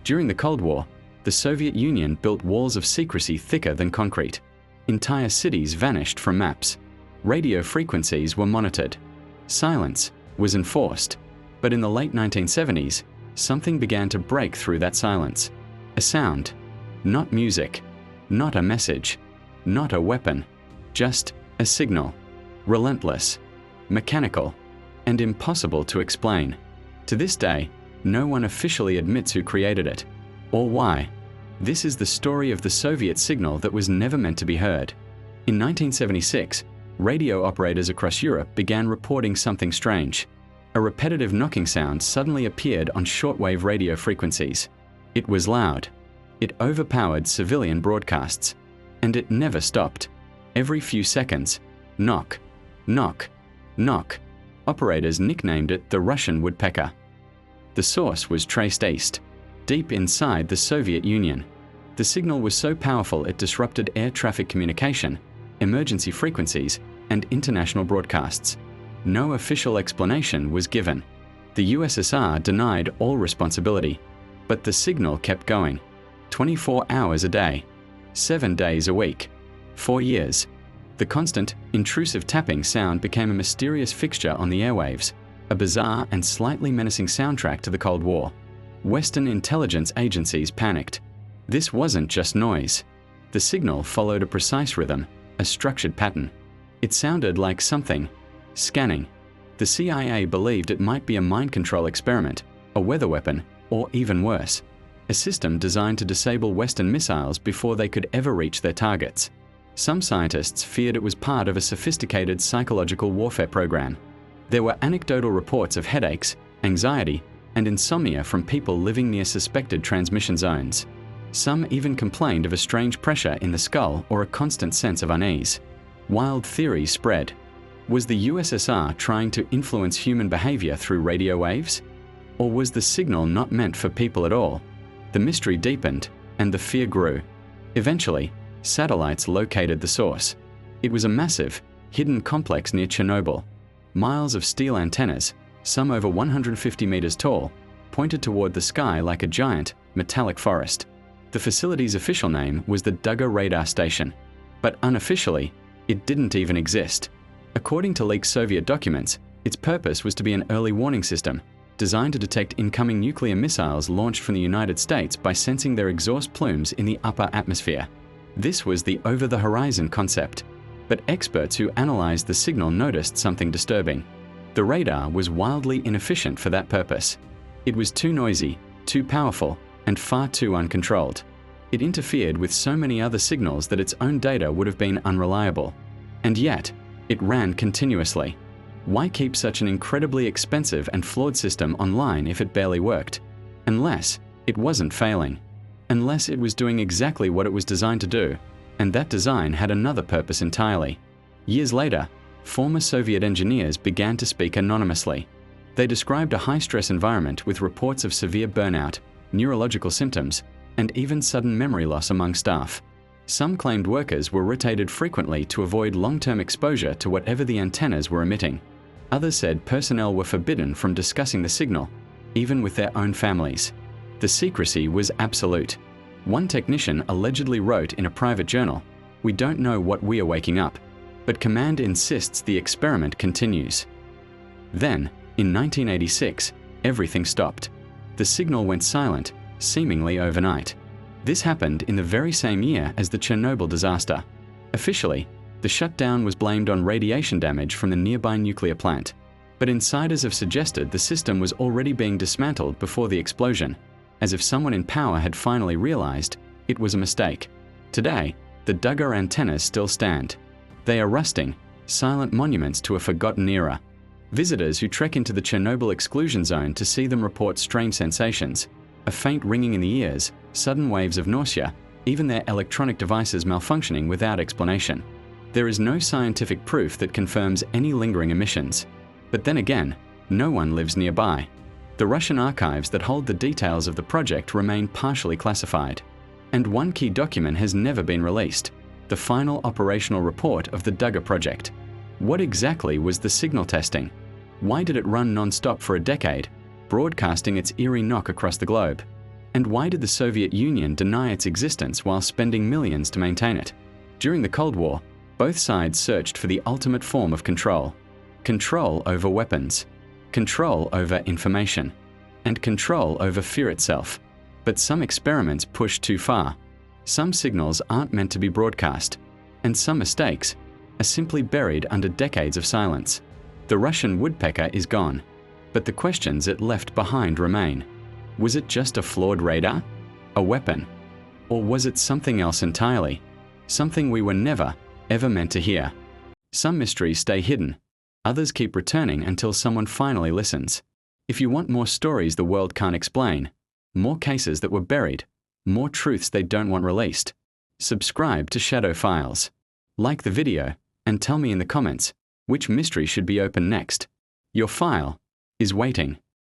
During the Cold War, the Soviet Union built walls of secrecy thicker than concrete. Entire cities vanished from maps. Radio frequencies were monitored. Silence was enforced. But in the late 1970s, something began to break through that silence. A sound. Not music. Not a message. Not a weapon. Just a signal. Relentless. Mechanical. And impossible to explain. To this day, no one officially admits who created it, or why. This is the story of the Soviet signal that was never meant to be heard. In 1976, radio operators across Europe began reporting something strange. A repetitive knocking sound suddenly appeared on shortwave radio frequencies. It was loud. It overpowered civilian broadcasts. And it never stopped. Every few seconds, knock, knock, knock. Operators nicknamed it the Russian woodpecker. The source was traced east, deep inside the Soviet Union. The signal was so powerful it disrupted air traffic communication, emergency frequencies, and international broadcasts. No official explanation was given. The USSR denied all responsibility, but the signal kept going. 24 hours a day, 7 days a week, 4 years. The constant, intrusive tapping sound became a mysterious fixture on the airwaves, a bizarre and slightly menacing soundtrack to the Cold War. Western intelligence agencies panicked. This wasn't just noise. The signal followed a precise rhythm, a structured pattern. It sounded like something. Scanning. The CIA believed it might be a mind control experiment, a weather weapon, or even worse, a system designed to disable Western missiles before they could ever reach their targets. Some scientists feared it was part of a sophisticated psychological warfare program. There were anecdotal reports of headaches, anxiety, and insomnia from people living near suspected transmission zones. Some even complained of a strange pressure in the skull or a constant sense of unease. Wild theories spread. Was the USSR trying to influence human behavior through radio waves? Or was the signal not meant for people at all? The mystery deepened, and the fear grew. Eventually, satellites located the source. It was a massive, hidden complex near Chernobyl. Miles of steel antennas, some over 150 meters tall, pointed toward the sky like a giant, metallic forest. The facility's official name was the Dugger Radar Station, but unofficially, it didn't even exist. According to leaked Soviet documents, its purpose was to be an early warning system, designed to detect incoming nuclear missiles launched from the United States by sensing their exhaust plumes in the upper atmosphere. This was the over-the-horizon concept, but experts who analyzed the signal noticed something disturbing. The radar was wildly inefficient for that purpose. It was too noisy, too powerful, and far too uncontrolled. It interfered with so many other signals that its own data would have been unreliable. And yet, it ran continuously. Why keep such an incredibly expensive and flawed system online if it barely worked? Unless it wasn't failing. Unless it was doing exactly what it was designed to do, and that design had another purpose entirely. Years later, former Soviet engineers began to speak anonymously. They described a high-stress environment with reports of severe burnout, neurological symptoms, and even sudden memory loss among staff. Some claimed workers were rotated frequently to avoid long-term exposure to whatever the antennas were emitting. Others said personnel were forbidden from discussing the signal, even with their own families. The secrecy was absolute. One technician allegedly wrote in a private journal, "We don't know what we are waking up, but command insists the experiment continues." Then, in 1986, everything stopped. The signal went silent, seemingly overnight. This happened in the very same year as the Chernobyl disaster. Officially, the shutdown was blamed on radiation damage from the nearby nuclear plant, but insiders have suggested the system was already being dismantled before the explosion, as if someone in power had finally realized it was a mistake. Today, the Dugger antennas still stand. They are rusting, silent monuments to a forgotten era. Visitors who trek into the Chernobyl exclusion zone to see them report strange sensations, a faint ringing in the ears, sudden waves of nausea, even their electronic devices malfunctioning without explanation. There is no scientific proof that confirms any lingering emissions. But then again, no one lives nearby. The Russian archives that hold the details of the project remain partially classified. And one key document has never been released: the final operational report of the Dugger project. What exactly was the signal testing? Why did it run non-stop for a decade, broadcasting its eerie knock across the globe? And why did the Soviet Union deny its existence while spending millions to maintain it? During the Cold War, both sides searched for the ultimate form of control. Control over weapons, control over information, and control over fear itself. But some experiments pushed too far. Some signals aren't meant to be broadcast, and some mistakes are simply buried under decades of silence. The Russian woodpecker is gone, but the questions it left behind remain. Was it just a flawed radar? A weapon? Or was it something else entirely? Something we were never, ever meant to hear? Some mysteries stay hidden. Others keep returning until someone finally listens. If you want more stories the world can't explain, more cases that were buried, more truths they don't want released, subscribe to Shadow Files. Like the video, and tell me in the comments which mystery should be opened next. Your file is waiting.